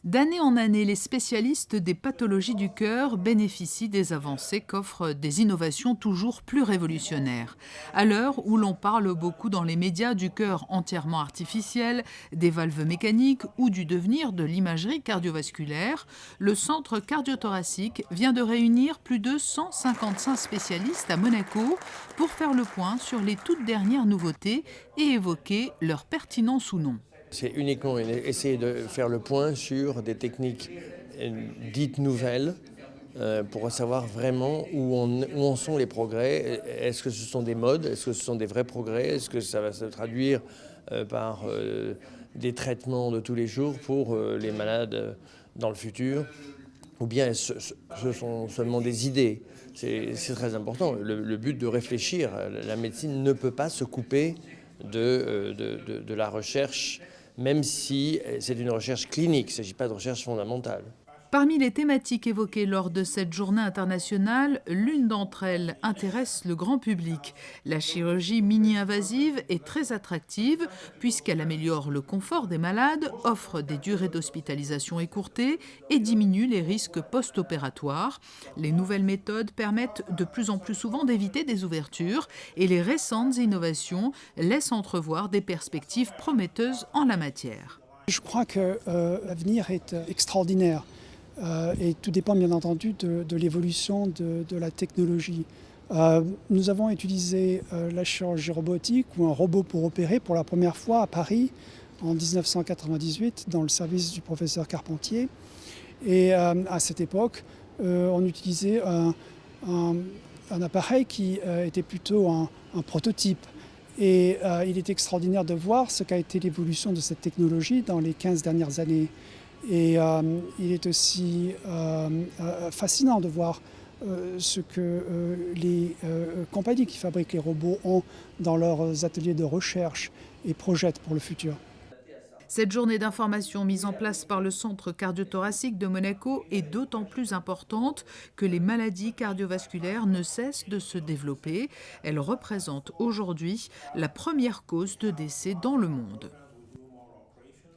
D'année en année, les spécialistes des pathologies du cœur bénéficient des avancées qu'offrent des innovations toujours plus révolutionnaires. À l'heure où l'on parle beaucoup dans les médias du cœur entièrement artificiel, des valves mécaniques ou du devenir de l'imagerie cardiovasculaire, le Centre cardiothoracique vient de réunir plus de 155 spécialistes à Monaco pour faire le point sur les toutes dernières nouveautés et évoquer leur pertinence ou non. C'est uniquement essayer de faire le point sur des techniques dites nouvelles pour savoir vraiment où en sont les progrès. Est-ce que ce sont des modes? Est-ce que ce sont des vrais progrès? Est-ce que ça va se traduire par des traitements de tous les jours pour les malades dans le futur? Ou bien ce sont seulement des idées? C'est très important. Le but de réfléchir, la médecine ne peut pas se couper de la recherche, même si c'est une recherche clinique, il ne s'agit pas de recherche fondamentale. Parmi les thématiques évoquées lors de cette journée internationale, l'une d'entre elles intéresse le grand public. La chirurgie mini-invasive est très attractive puisqu'elle améliore le confort des malades, offre des durées d'hospitalisation écourtées et diminue les risques post-opératoires. Les nouvelles méthodes permettent de plus en plus souvent d'éviter des ouvertures et les récentes innovations laissent entrevoir des perspectives prometteuses en la matière. Je crois que l'avenir est extraordinaire. Et tout dépend bien entendu de l'évolution de la technologie. Nous avons utilisé la chirurgie robotique ou un robot pour opérer pour la première fois à Paris en 1998 dans le service du professeur Carpentier. Et à cette époque, on utilisait un appareil qui était plutôt un prototype. Et il est extraordinaire de voir ce qu'a été l'évolution de cette technologie dans les 15 dernières années. Et il est aussi fascinant de voir ce que les compagnies qui fabriquent les robots ont dans leurs ateliers de recherche et projettent pour le futur. Cette journée d'information mise en place par le Centre cardiothoracique de Monaco est d'autant plus importante que les maladies cardiovasculaires ne cessent de se développer. Elles représentent aujourd'hui la première cause de décès dans le monde.